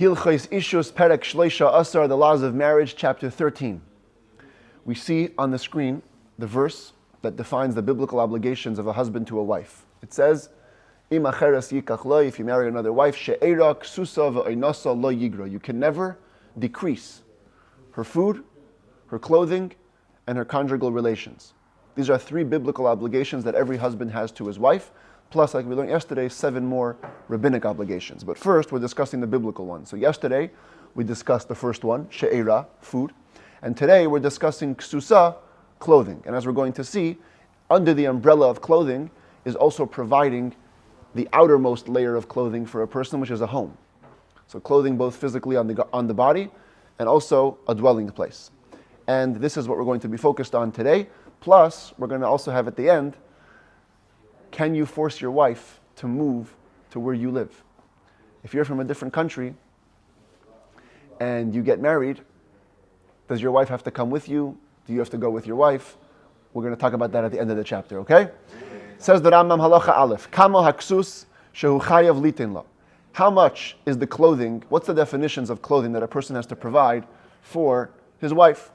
Hilchos Ishus Perek Shleisha Asar, the laws of marriage, chapter 13. We see on the screen the verse that defines the biblical obligations of a husband to a wife. It says, Im acheres yikach lo, if you marry another wife, she'era ksusa v'oinasa lo yigra. You can never decrease her food, her clothing, and her conjugal relations. These are 3 biblical obligations that every husband has to his wife, plus, like we learned yesterday, 7 more rabbinic obligations. But first, we're discussing the biblical ones. So yesterday, we discussed the first one, she'era, food. And today, we're discussing ksusa, clothing. And as we're going to see, under the umbrella of clothing is also providing the outermost layer of clothing for a person, which is a home. So clothing both physically on the body and also a dwelling place. And this is what we're going to be focused on today. Plus, we're going to also have at the end, can you force your wife to move to where you live? If you're from a different country and you get married, does your wife have to come with you? Do you have to go with your wife? We're going to talk about that at the end of the chapter, okay? Says the Rambam halacha aleph, kamo haksus shehu chayav litin lo. How much is the clothing, what's the definitions of clothing that a person has to provide for his wife?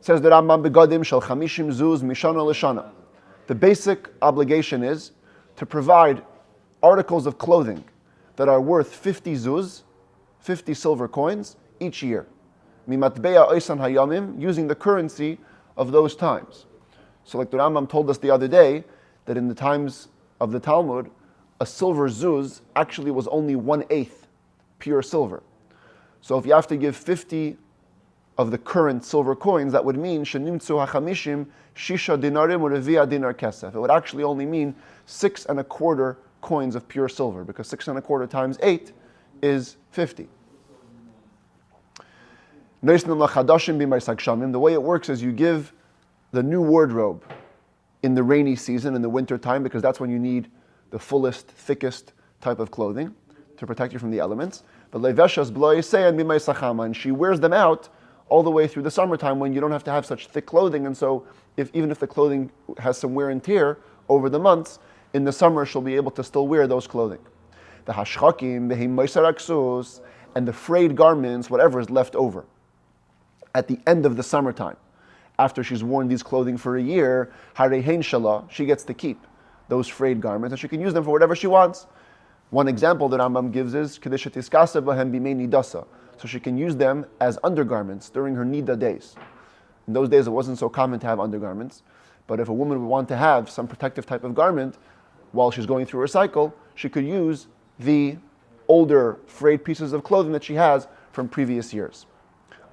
Says the Rambam begadim shel chamishim zuz mishana l'shana. The basic obligation is to provide articles of clothing that are worth 50 zuz, 50 silver coins, each year. Mimatbeya oisan hayamim, using the currency of those times. So like the Rambam told us the other day, that in the times of the Talmud, a silver zuz actually was only 1/8 pure silver. So if you have to give 50 of the current silver coins, that would mean shenimtzu hachamishim shisha dinarim urevia dinar kesef. It would actually only mean 6 1/4 coins of pure silver, because 6 1/4 times 8 is 50. The way it works is you give the new wardrobe in the rainy season, in the winter time, because that's when you need the fullest, thickest type of clothing to protect you from the elements. But leveshas b'lo and she wears them out all the way through the summertime when you don't have to have such thick clothing. And so even if the clothing has some wear and tear over the months, in the summer she'll be able to still wear those clothing. The hashchakim, the and the frayed garments, whatever is left over at the end of the summertime, after she's worn these clothing for a year, harehein shala, she gets to keep those frayed garments and she can use them for whatever she wants. One example that Rambam gives is kedisha tiskasa b'hem bimei nidasa. So she can use them as undergarments during her nida days. In those days, it wasn't so common to have undergarments. But if a woman would want to have some protective type of garment while she's going through her cycle, she could use the older frayed pieces of clothing that she has from previous years.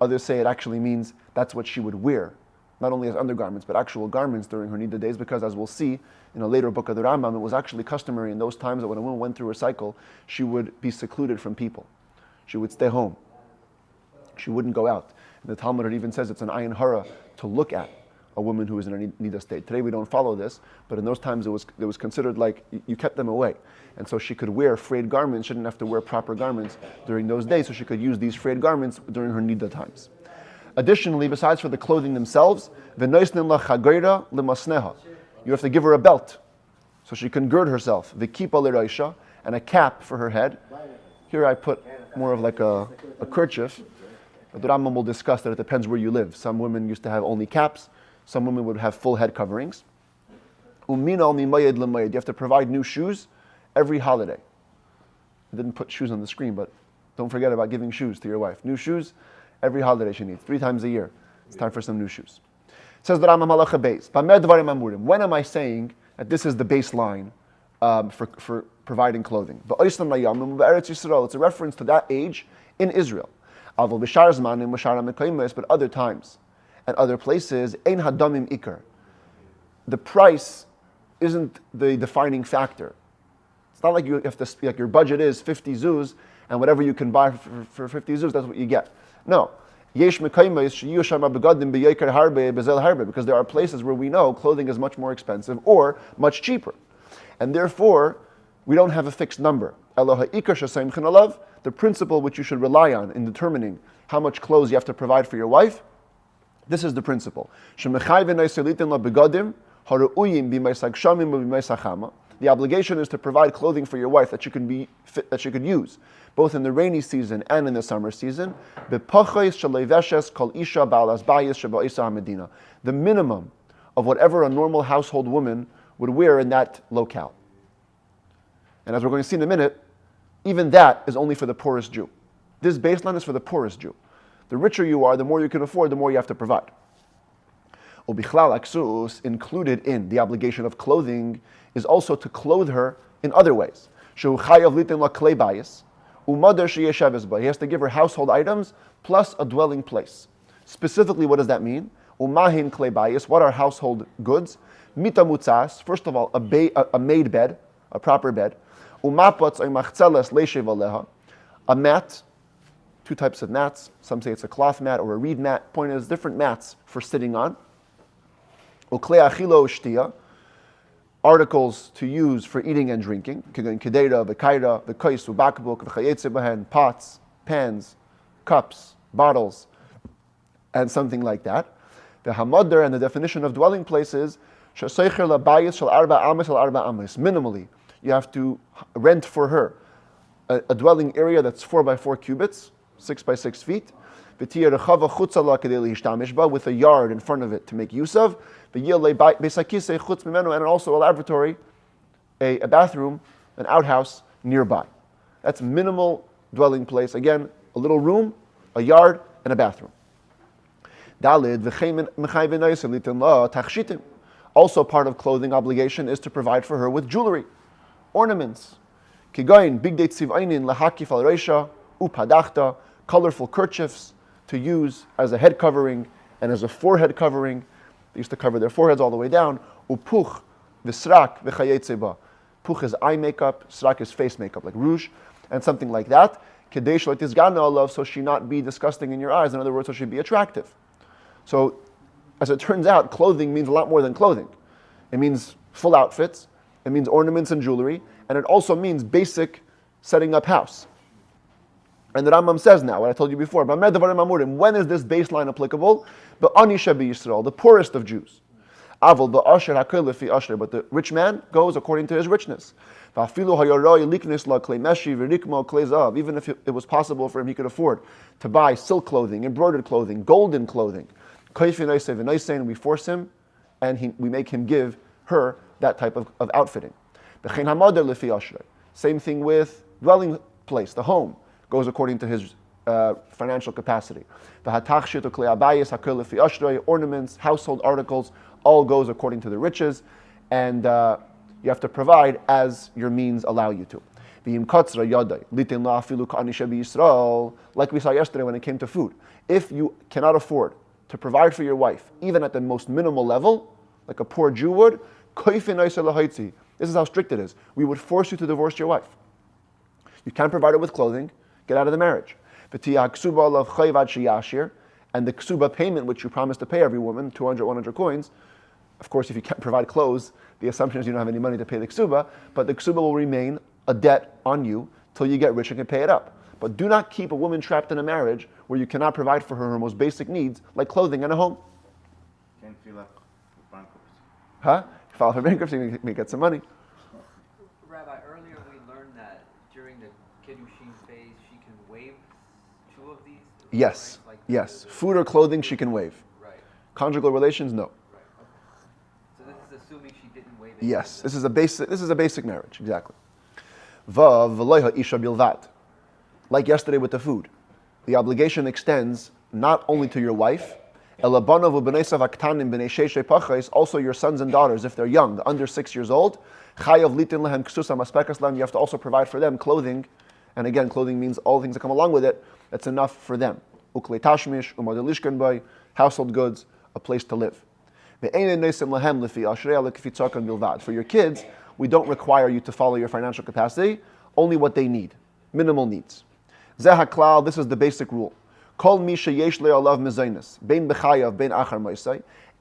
Others say it actually means that's what she would wear, not only as undergarments, but actual garments during her nida days, because as we'll see in a later book of the Rambam, it was actually customary in those times that when a woman went through her cycle, she would be secluded from people. She would stay home. She wouldn't go out. And the Talmud even says it's an ayin hara to look at a woman who is in a nida state. Today we don't follow this, but in those times it was considered like you kept them away. And so she could wear frayed garments, she didn't have to wear proper garments during those days, so she could use these frayed garments during her nida times. Additionally, besides for the clothing themselves, you have to give her a belt so she can gird herself, and a cap for her head. Here I put more of like a kerchief. But the Rambam will discuss that it depends where you live. Some women used to have only caps. Some women would have full head coverings. You have to provide new shoes every holiday. I didn't put shoes on the screen, but don't forget about giving shoes to your wife. New shoes every holiday she needs, 3 times a year. It's time for some new shoes. It says the Rambam halacha beis. When am I saying that this is the baseline for providing clothing? It's a reference to that age in Israel. But other times and other places, ein hadamim ikar. The price isn't the defining factor. It's not like you have to like your budget is 50 zuz, and whatever you can buy for 50 zuz, that's what you get. No. Because there are places where we know clothing is much more expensive or much cheaper. And therefore, we don't have a fixed number. The principle which you should rely on in determining how much clothes you have to provide for your wife, this is the principle. The obligation is to provide clothing for your wife that she could use, both in the rainy season and in the summer season. The minimum of whatever a normal household woman would wear in that locale. And as we're going to see in a minute, even that is only for the poorest Jew. This baseline is for the poorest Jew. The richer you are, the more you can afford, the more you have to provide. Ubichlal aksus, included in the obligation of clothing, is also to clothe her in other ways. He has to give her household items plus a dwelling place. Specifically, what does that mean? Umahin klei bayis, what are household goods? Mita mutzas, first of all, a made bed, a proper bed. Umapatz ay machzeles leishev aleha, a mat, two types of mats. Some say it's a cloth mat or a reed mat. Point is, different mats for sitting on. Uklei achilo shtia, articles to use for eating and drinking. Kedera, v'kaira, v'kais, v'bakbuk, v'chayetze behen, pots, pans, cups, bottles, and something like that. The hamadar, and the definition of dwelling places, shaseicher labayis shel arba amis shel arba amis. Minimally, you have to rent for her a dwelling area that's 4 by 4 cubits, 6 by 6 feet, with a yard in front of it to make use of, and also a lavatory, a bathroom, an outhouse nearby. That's minimal dwelling place. Again, a little room, a yard, and a bathroom. Also part of clothing obligation is to provide for her with jewelry, ornaments. Colorful kerchiefs to use as a head covering and as a forehead covering. They used to cover their foreheads all the way down. Upuch, v'srak, v'chayetze. Puch is eye makeup, srak is face makeup, like rouge, and something like that. Kadesh le'tizgana alav, so she not be disgusting in your eyes. In other words, so she be attractive. So, as it turns out, clothing means a lot more than clothing. It means full outfits, it means ornaments and jewelry, and it also means basic setting up house. And the Rambam says now, what I told you before, when is this baseline applicable? The poorest of Jews. But the rich man goes according to his richness. Even if it was possible for him, he could afford to buy silk clothing, embroidered clothing, golden clothing. We force him, and we make him give her that type of outfitting. Same thing with dwelling place, the home, goes according to his financial capacity. Ornaments, household articles, all goes according to the riches, and you have to provide as your means allow you to. Like we saw yesterday when it came to food. If you cannot afford to provide for your wife, even at the most minimal level, like a poor Jew would, this is how strict it is. We would force you to divorce your wife. You can't provide her with clothing, get out of the marriage. And the ksuba payment, which you promise to pay every woman, 200, 100 coins, of course, if you can't provide clothes, the assumption is you don't have any money to pay the ksuba, but the ksuba will remain a debt on you till you get rich and can pay it up. But do not keep a woman trapped in a marriage where you cannot provide for her most basic needs, like clothing and a home. Can't feel up with bankruptcy. Huh? File for bankruptcy, you may get some money. Rabbi, earlier we learned that during the Kiddushin phase, she can waive 2 of these? Yes, right? yes. Food or clothing she can waive. Right. Conjugal relations, no. Right. Okay. So this is assuming she didn't waive it. Yes, this is a basic marriage, exactly. Vav v'loiha isha bilvat. Like yesterday with the food, the obligation extends not only to your wife, also your sons and daughters, if they're young, under 6 years old. You have to also provide for them clothing, and again, clothing means all things that come along with it. That's enough for them. Household goods, a place to live. For your kids, we don't require you to follow your financial capacity, only what they need, minimal needs. This is the basic rule.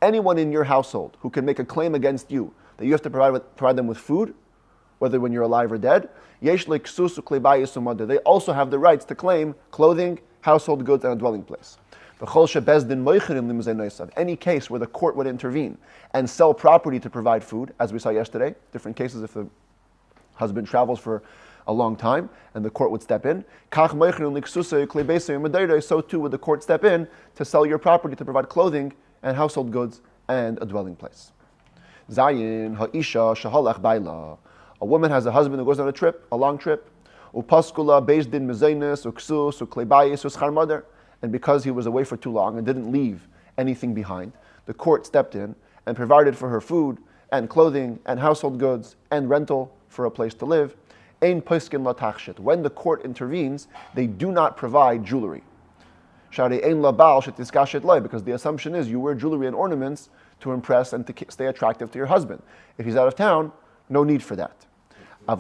Anyone in your household who can make a claim against you that you have to provide them with food, whether when you're alive or dead, they also have the rights to claim clothing, household goods, and a dwelling place. Any case where the court would intervene and sell property to provide food, as we saw yesterday, different cases if the Husband travels for a long time, and the court would step in. So too would the court step in to sell your property to provide clothing and household goods and a dwelling place. Zayin ha'isha shahalach baila. A woman has a husband who goes on a trip, a long trip. Upaskula beis din mezainis uksus uklebayis uschar mother. And because he was away for too long and didn't leave anything behind, the court stepped in and provided for her food and clothing and household goods and rental for a place to live. Ein poskin la tachshit. When the court intervenes, they do not provide jewelry. Shari ein la baal shetiskashet loy, because the assumption is you wear jewelry and ornaments to impress and to stay attractive to your husband. If he's out of town, no need for that. But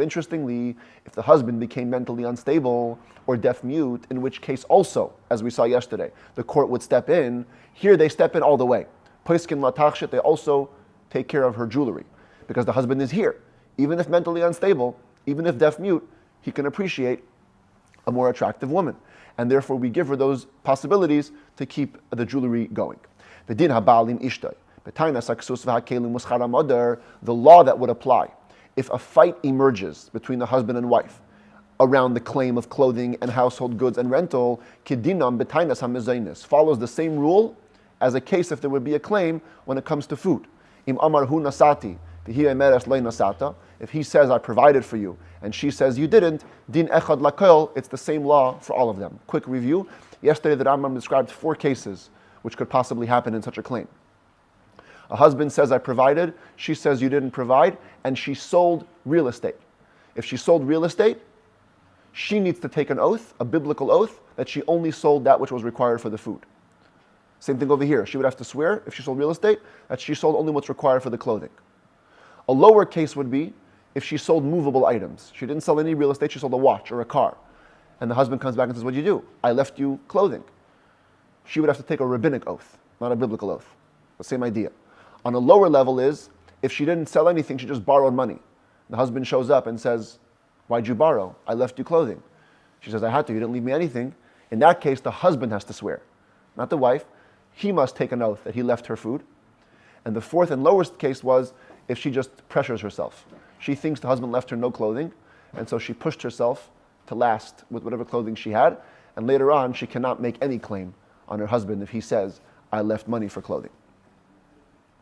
interestingly, if the husband became mentally unstable or deaf-mute, in which case also, as we saw yesterday, the court would step in. Here they step in all the way. Poskin la tachshit, they also take care of her jewelry, because the husband is here. Even if mentally unstable, even if deaf-mute, he can appreciate a more attractive woman. And therefore we give her those possibilities to keep the jewelry going. The din habalim ishtay. The law that would apply if a fight emerges between the husband and wife around the claim of clothing and household goods and rental, follows the same rule as a case if there would be a claim when it comes to food. If he says, I provided for you, and she says, you didn't, din echad lakol, it's the same law for all of them. Quick review. Yesterday the Rambam described 4 cases which could possibly happen in such a claim. A husband says, I provided, she says, you didn't provide, and she sold real estate. If she sold real estate, she needs to take an oath, a biblical oath, that she only sold that which was required for the food. Same thing over here. She would have to swear, if she sold real estate, that she sold only what's required for the clothing. A lower case would be if she sold movable items. She didn't sell any real estate, she sold a watch or a car. And the husband comes back and says, what did you do? I left you clothing. She would have to take a rabbinic oath, not a biblical oath. The same idea. On a lower level is, if she didn't sell anything, she just borrowed money. The husband shows up and says, why'd you borrow? I left you clothing. She says, I had to, you didn't leave me anything. In that case, the husband has to swear, not the wife. He must take an oath that he left her food. And the fourth and lowest case was if she just pressures herself. She thinks the husband left her no clothing, and so she pushed herself to last with whatever clothing she had, and later on she cannot make any claim on her husband if he says, I left money for clothing.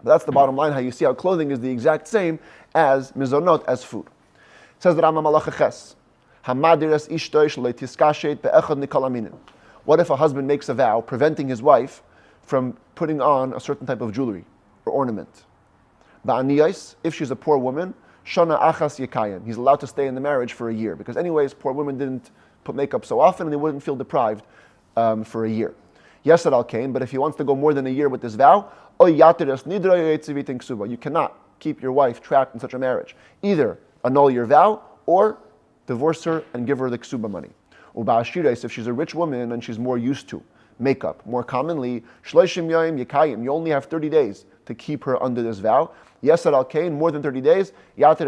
But that's the bottom line, how you see how clothing is the exact same as mizonot, as food. It says the Rambam Malacha Ches, Hamadiras ishtoy shlei tiskashet be'echad nikol aminin. What if a husband makes a vow preventing his wife from putting on a certain type of jewelry or ornament? Ba'aniyais, if she's a poor woman, shana achas yekayim. He's allowed to stay in the marriage for a year, because anyways, poor women didn't put makeup so often and they wouldn't feel deprived for a year. Yes, it all came, but if he wants to go more than a year with this vow, you cannot keep your wife trapped in such a marriage. Either annul your vow or divorce her and give her the ksuba money. If she's a rich woman and she's more used to makeup, more commonly, you only have 30 days to keep her under this vow. Yes, it all came, more than 30 days, either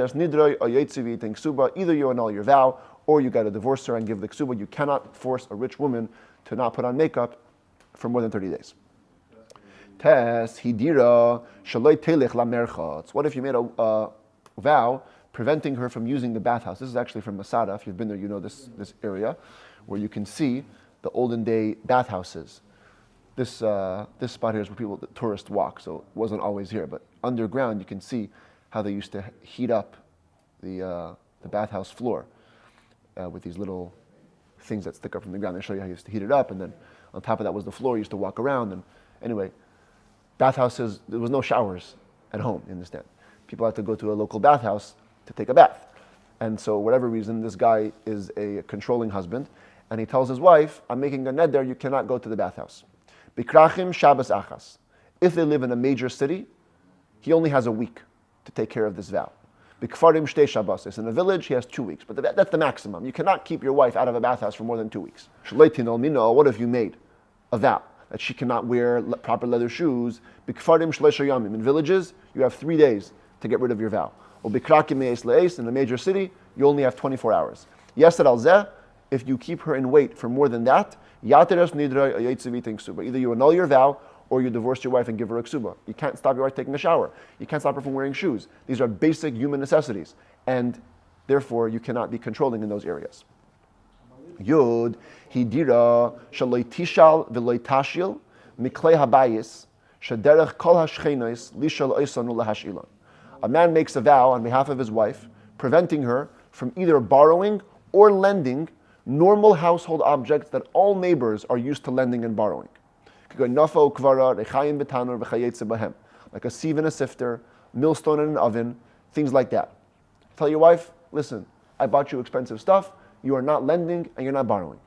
you annul your vow or you got to divorce her and give the ksuba. You cannot force a rich woman to not put on makeup for more than 30 days. Tes hidira shaloi telech lamerchatz. What if you made a vow preventing her from using the bathhouse? This is actually from Masada. If you've been there, you know this area where you can see the olden day bathhouses. This spot here is where the tourists walk, so it wasn't always here. But underground, you can see how they used to heat up the bathhouse floor with these little things that stick up from the ground. They show you how you used to heat it up, and then on top of that was the floor. You used to walk around, and anyway, bathhouses, there was no showers at home, you understand. People had to go to a local bathhouse to take a bath. And so, whatever reason, this guy is a controlling husband, and he tells his wife, I'm making a neder, you cannot go to the bathhouse. Bikrachim Shabbos achas. If they live in a major city, he only has a week to take care of this vow. Bikfarim shtei Shabbosos. In a village, he has 2 weeks, but that's the maximum. You cannot keep your wife out of a bathhouse for more than 2 weeks. What if you made a vow that she cannot wear proper leather shoes? Bikfarim shleisha yamim. In villages, you have 3 days to get rid of your vow. Or bikrakim me'es le'es. In a major city, you only have 24 hours. Yes, al zeh. If you keep her in wait for more than that, yateres nidra yetziviting suba. Either you annul your vow or you divorce your wife and give her a ksuba. You can't stop your wife taking a shower. You can't stop her from wearing shoes. These are basic human necessities, and therefore you cannot be controlling in those areas. Yud hidira shaloi tishal v'loi tashil miklei habayis shaderech kol hashchenos lishal oisanu lahashilon. A man makes a vow on behalf of his wife, preventing her from either borrowing or lending normal household objects that all neighbors are used to lending and borrowing. Like a sieve and a sifter, millstone and an oven, things like that. Tell your wife, listen, I bought you expensive stuff, you are not lending and you're not borrowing.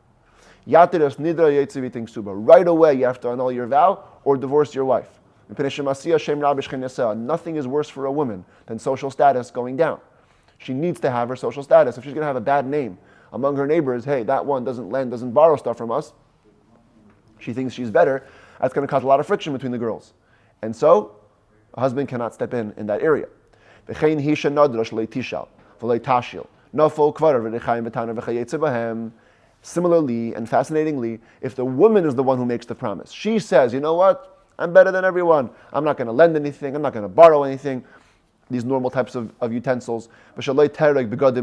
Right away you have to annul your vow or divorce your wife. Nothing is worse for a woman than social status going down. She needs to have her social status. If she's going to have a bad name among her neighbors, hey, that one doesn't lend, doesn't borrow stuff from us, she thinks she's better, that's going to cause a lot of friction between the girls. And so, a husband cannot step in that area. Similarly and fascinatingly, if the woman is the one who makes the promise, she says, you know what, I'm better than everyone. I'm not going to lend anything. I'm not going to borrow anything. These normal types of utensils. And I'm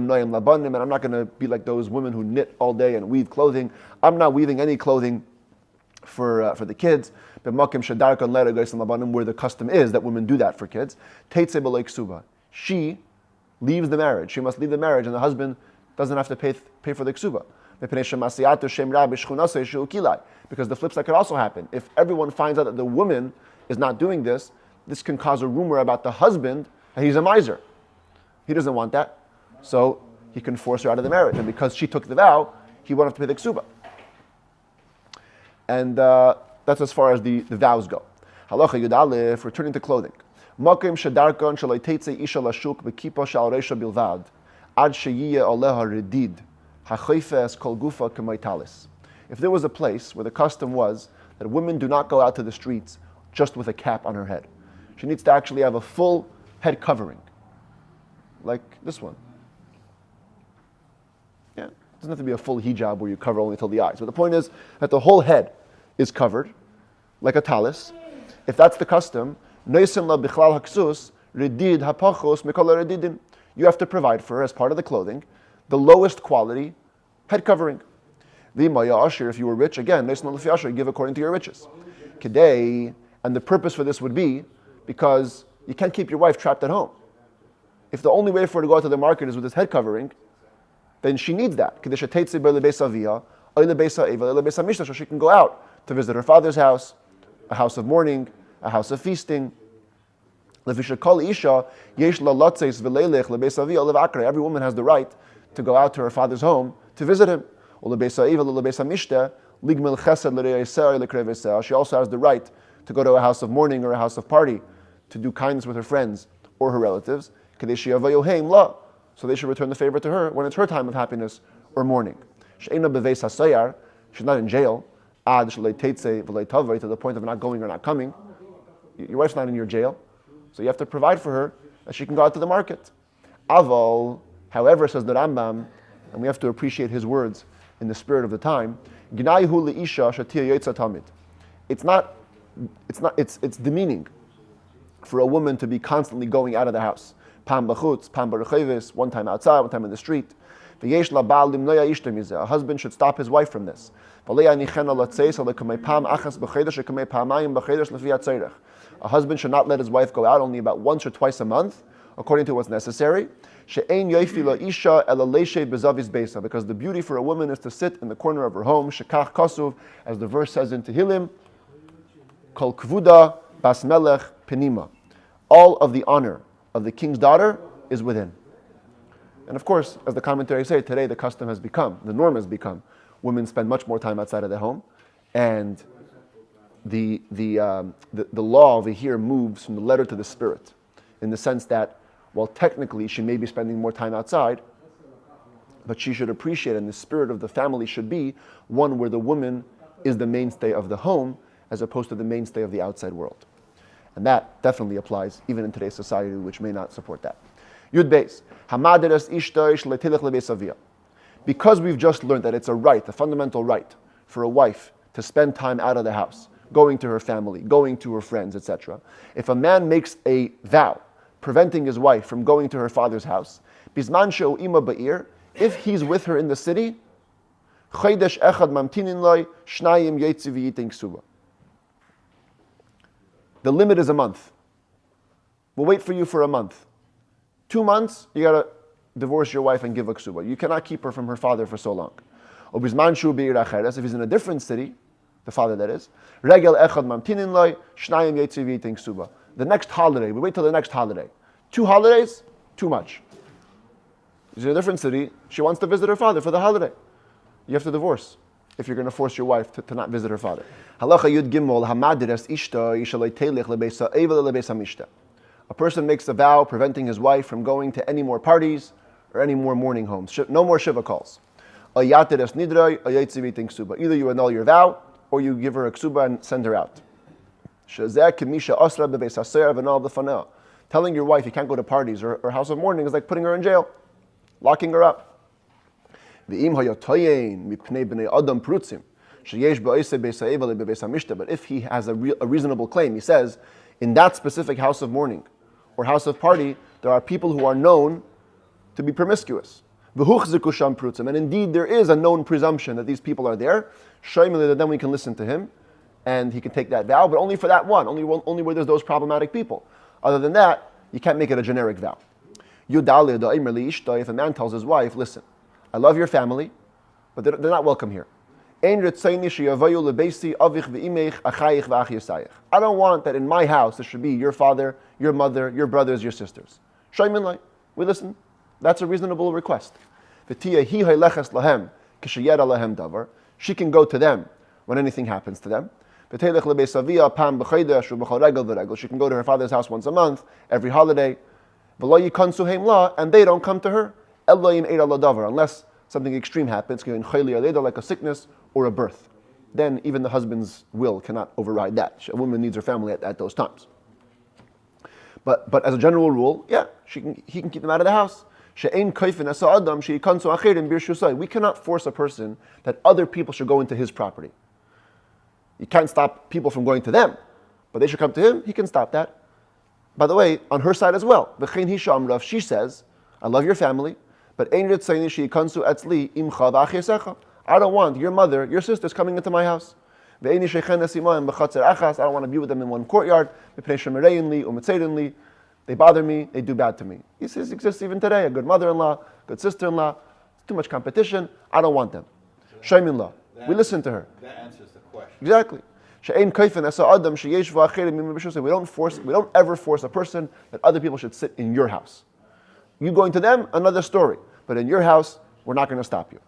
not going to be like those women who knit all day and weave clothing. I'm not weaving any clothing for the kids. Where the custom is that women do that for kids. She leaves the marriage. She must leave the marriage, and the husband doesn't have to pay for the ksuba. Because the flip side could also happen. If everyone finds out that the woman is not doing this, this can cause a rumor about the husband that he's a miser. He doesn't want that. So he can force her out of the marriage. And because she took the vow, he won't have to pay the ksuba. And that's as far as the vows go. Halacha Yud Aleph, returning to clothing. Makim shedarkon shaloi teitze isha lashuk bekipa shal reisha bilvad ad sheyiyeh oleha redid hachoifes kol gufa k'moitalis. If there was a place where the custom was that women do not go out to the streets just with a cap on her head, she needs to actually have a full head covering, like this one. Yeah, it doesn't have to be a full hijab where you cover only till the eyes. But the point is that the whole head is covered, like a talis. If that's the custom, you have to provide for her, as part of the clothing, the lowest quality head covering. If you were rich, again, you give according to your riches. Today, and the purpose for this would be because you can't keep your wife trapped at home. If the only way for her to go out to the market is with this head covering, then she needs that. So she can go out to visit her father's house, a house of mourning, a house of feasting. Every woman has the right to go out to her father's home to visit him. She also has the right to go to a house of mourning or a house of party to do kindness with her friends or her relatives. So they should return the favor to her when it's her time of happiness or mourning. She's not in jail to the point of not going or not coming. Your wife's not in your jail. So you have to provide for her that she can go out to the market. Aval, however, says the Rambam, and we have to appreciate his words in the spirit of the time. It's demeaning for a woman to be constantly going out of the house. Pam b'chutz, pam b'recheves, one time outside, one time in the street. A husband should stop his wife from this. A husband should not let his wife go out only about once or twice a month, according to what's necessary. Because the beauty for a woman is to sit in the corner of her home, shekach kasuv, as the verse says in Tehillim, kol kvuda bas melech penima. All of the honor of the king's daughter is within. And of course, as the commentaries say, today the custom has become, the norm has become, women spend much more time outside of the home, and the law over here moves from the letter to the spirit, in the sense that, while technically she may be spending more time outside, but she should appreciate, and the spirit of the family should be one where the woman is the mainstay of the home, as opposed to the mainstay of the outside world. And that definitely applies even in today's society, which may not support that. Yud Beis. Because we've just learned that it's a right, a fundamental right, for a wife to spend time out of the house going to her family, going to her friends, etc. If a man makes a vow preventing his wife from going to her father's house, bisman she'u ima ba'ir, if he's with her in the city, chodesh echad mamtinin loy, shnayim yetzi v'yitin ksuba. The limit is a month. We'll wait for you for a month. 2 months, you gotta divorce your wife and give a ksuba. You cannot keep her from her father for so long. If he's in a different city, the father that is, regel echad mamtinin loy, shnayim yetzi v'yitin ksuba. The next holiday, we wait till the next holiday. 2 holidays, too much. She's in a different city, she wants to visit her father for the holiday. You have to divorce if you're going to force your wife to not visit her father. Halacha Yud Gimel, Hamadires Ishta, Yishalei Telech Lebeisa Evel Lebeisa Mishta. A person makes a vow preventing his wife from going to any more parties or any more mourning homes. No more Shiva calls. Ayateres Nidroi, Ayetzivi Ksuba. Either you annul your vow or you give her a ksuba and send her out. Telling your wife you can't go to parties or house of mourning is like putting her in jail, locking her up. But if he has a reasonable claim, he says, in that specific house of mourning or house of party, there are people who are known to be promiscuous. And indeed, there is a known presumption that these people are there. Then we can listen to him, and he can take that vow, but only for that one, only where there's those problematic people. Other than that, you can't make it a generic vow. If a man tells his wife, listen, I love your family, but they're not welcome here. I don't want that in my house there should be your father, your mother, your brothers, your sisters. We listen. That's a reasonable request. She can go to them when anything happens to them. She can go to her father's house once a month, every holiday. And they don't come to her unless something extreme happens, like a sickness or a birth. Then even the husband's will cannot override that. A woman needs her family at those times. But as a general rule, yeah, he can keep them out of the house. We cannot force a person that other people should go into his property. You can't stop people from going to them, but they should come to him. He can stop that. By the way, on her side as well, she says, I love your family, but I don't want your mother, your sisters coming into my house. I don't want to be with them in one courtyard. They bother me, they do bad to me. He says it exists even today, a good mother-in-law, good sister-in-law. It's too much competition, I don't want them. We listen to her. That answers the question. Exactly. We don't ever force a person that other people should sit in your house. You going to them, another story. But in your house, we're not going to stop you.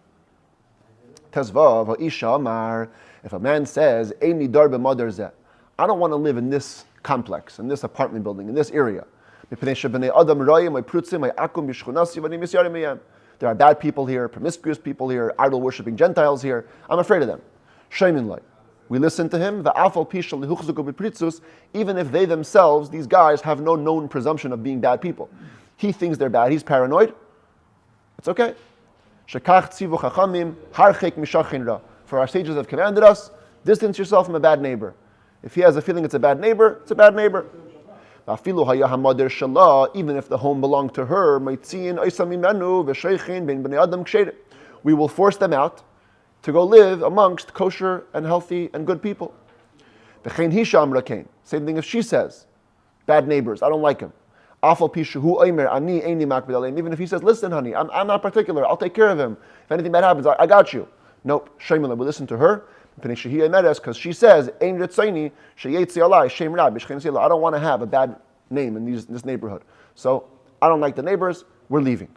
If a man says, I don't want to live in this complex, in this apartment building, in this area. There are bad people here, promiscuous people here, idol-worshipping Gentiles here. I'm afraid of them. We listen to him, even if they themselves, these guys, have no known presumption of being bad people. He thinks they're bad, he's paranoid. It's okay. For our sages have commanded us, distance yourself from a bad neighbor. If he has a feeling it's a bad neighbor, it's a bad neighbor. Even if the home belonged to her, we will force them out to go live amongst kosher and healthy and good people. Same thing if she says, bad neighbors, I don't like him. Even if he says, listen honey, I'm not particular, I'll take care of him. If anything bad happens, I got you. Nope, we listen to her. Because she says, I don't want to have a bad name in this neighborhood. So I don't like the neighbors, we're leaving.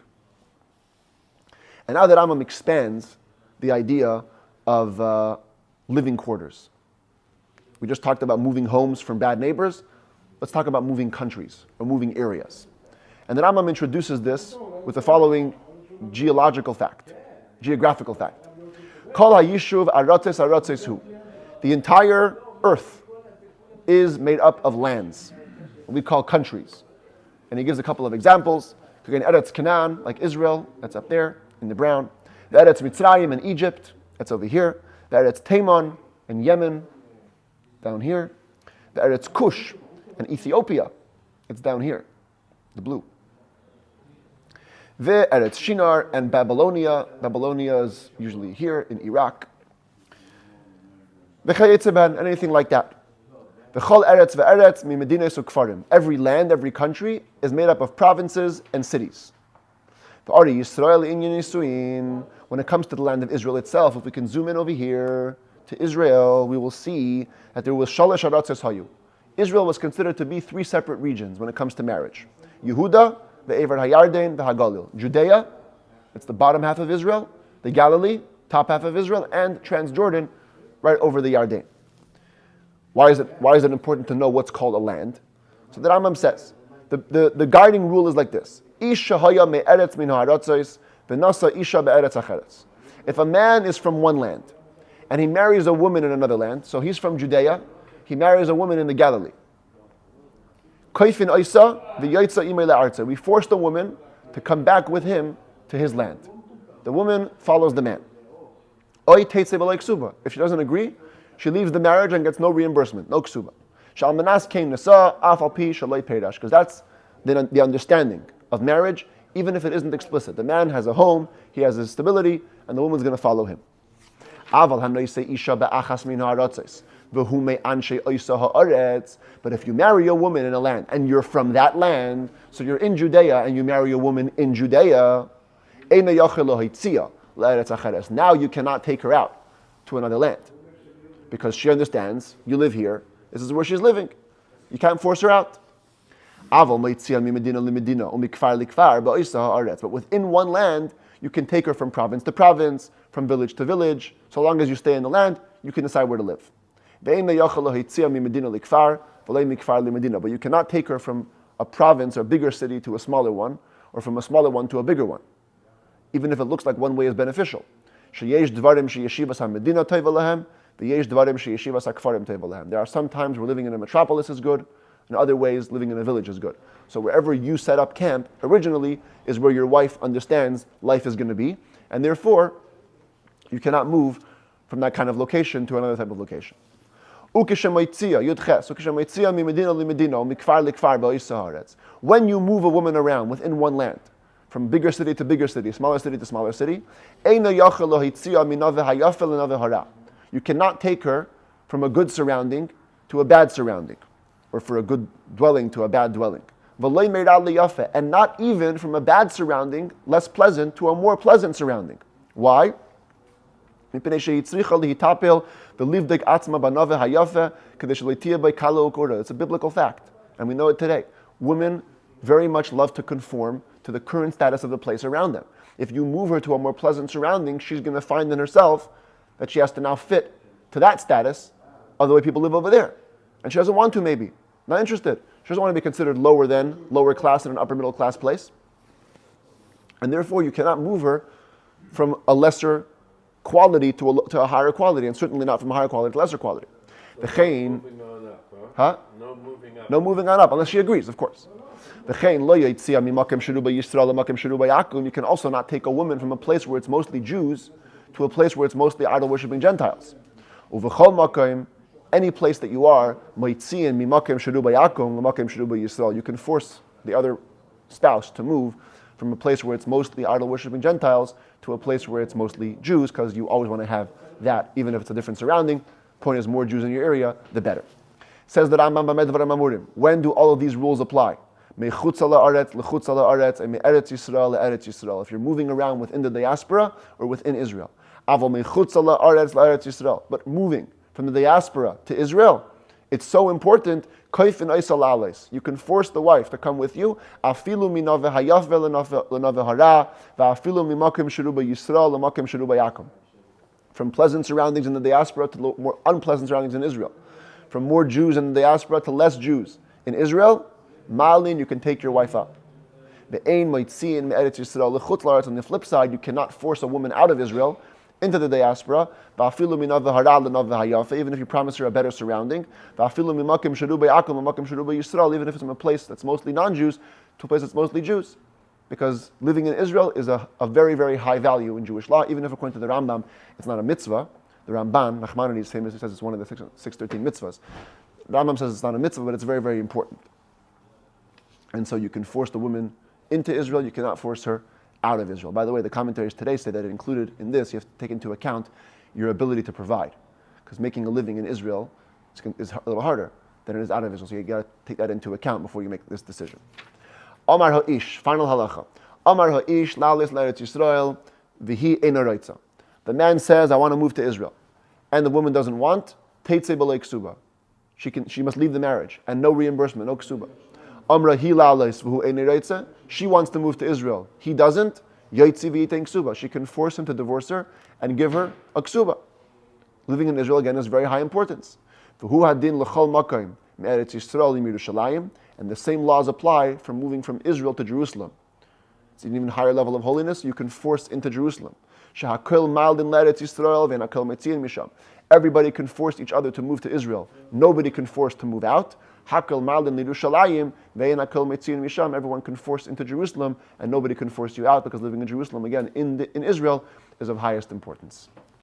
And now that Rambam expands the idea of living quarters. We just talked about moving homes from bad neighbors. Let's talk about moving countries or moving areas. And the Rambam introduces this with the following geographical fact. Kol hayishuv aratzes aratzes hu. The entire earth is made up of lands, what we call countries. And he gives a couple of examples. Eretz Canaan, like Israel, that's up there in the brown. The Eretz Mitzrayim in Egypt, that's over here. The Eretz Taimon in Yemen, down here. The Eretz Kush and Ethiopia, it's down here, the blue. The Eretz Shinar and Babylonia. Babylonia is usually here in Iraq. The anything like that. The Chol Eretz ve'eretz mi medines ukfarim. Every land, every country is made up of provinces and cities. The Ari Yisrael inyan Yisuin. When it comes to the land of Israel itself, if we can zoom in over here to Israel, we will see that there was Shalosh Aratzos Hayu. Israel was considered to be three separate regions when it comes to marriage. Yehuda, the Ever Hayarden, the Hagalil. Judea, it's the bottom half of Israel. The Galilee, top half of Israel, and Transjordan, right over the Yarden. Why is it important to know what's called a land? So the Rambam says, the guiding rule is like this. Isha haya me'eretz min ha'aratzos, v'nasa isha be'eretz acheretz. If a man is from one land, and he marries a woman in another land, so he's from Judea, he marries a woman in the Galilee. Koifin oisa, v'yotza imei le'artza. We force the woman to come back with him to his land. The woman follows the man. Oy teitze b'lo ksuba. If she doesn't agree, she leaves the marriage and gets no reimbursement, no ksuba. Shalmanas came nasa af al pi shaloi peidash, because that's the understanding of marriage, even if it isn't explicit. The man has a home, he has his stability, and the woman's going to follow him. Aval hanoisei isha be'achas min ha'aratzos, v'hume anshe oisa ha'aretz. But if you marry a woman in a land, and you're from that land, so you're in Judea, and you marry a woman in Judea, eina yachel lo hitzia le'eretz acheres. Now you cannot take her out to another land, because she understands, you live here, this is where she's living. You can't force her out. But within one land, you can take her from province to province, from village to village. So long as you stay in the land, you can decide where to live. But you cannot take her from a province or bigger city to a smaller one, or from a smaller one to a bigger one, even if it looks like one way is beneficial. There are some times where living in a metropolis is good, in other ways, living in a village is good. So wherever you set up camp originally is where your wife understands life is going to be, and therefore you cannot move from that kind of location to another type of location. When you move a woman around within one land, from bigger city to bigger city, smaller city to smaller city, you cannot take her from a good surrounding to a bad surrounding, or for a good dwelling to a bad dwelling. And not even from a bad surrounding, less pleasant, to a more pleasant surrounding. Why? It's a biblical fact, and we know it today. Women very much love to conform to the current status of the place around them. If you move her to a more pleasant surrounding, she's going to find in herself that she has to now fit to that status of the way people live over there. And she doesn't want to, maybe. Not interested. She doesn't want to be considered lower class in an upper middle class place. And therefore, you cannot move her from a lesser quality to a higher quality, and certainly not from a higher quality to lesser quality. No moving on up, huh? No moving up. No moving on up, unless she agrees, of course. You can also not take a woman from a place where it's mostly Jews to a place where it's mostly idol-worshipping Gentiles. Any place that you are, you can force the other spouse to move from a place where it's mostly idol-worshipping Gentiles to a place where it's mostly Jews, because you always want to have that, even if it's a different surrounding. Point is, more Jews in your area, the better. Says the Rambam, when do all of these rules apply? If you're moving around within the diaspora or within Israel. But moving from the diaspora to Israel, it's so important. You can force the wife to come with you. From pleasant surroundings in the diaspora to more unpleasant surroundings in Israel. From more Jews in the diaspora to less Jews in Israel. Malin, you can take your wife up. On the flip side, you cannot force a woman out of Israel into the diaspora, even if you promise her a better surrounding, even if it's from a place that's mostly non-Jews to a place that's mostly Jews. Because living in Israel is a very, very high value in Jewish law, even if according to the Rambam, it's not a mitzvah. The Ramban, Maimonides, famously says it's one of the 613 mitzvahs. Rambam says it's not a mitzvah, but it's very, very important. And so you can force the woman into Israel, you cannot force her out of Israel. By the way, the commentaries today say that included in this, you have to take into account your ability to provide. Because making a living in Israel is a little harder than it is out of Israel. So you got to take that into account before you make this decision. Omar ha'ish, final halacha. Omar ha'ish, la'alis la'eretz Yisrael, v'hi eina roitza. The man says, I want to move to Israel. And the woman doesn't want, teitzei b'lei ksuba. She must leave the marriage, and no reimbursement, no ksuba. Amra hi la'alis v'hu eina roitza. She wants to move to Israel. He doesn't, yaitzi v'yitein ksuba. She can force him to divorce her and give her a ksuba. Living in Israel, again, is very high importance. V'hu hadin l'chol makayim me'eretz Yisrael Yerushalayim. And the same laws apply for moving from Israel to Jerusalem. It's an even higher level of holiness. You can force into Jerusalem. Everybody can force each other to move to Israel. Nobody can force to move out. Everyone can force into Jerusalem, and nobody can force you out, because living in Jerusalem, again, in Israel, is of highest importance.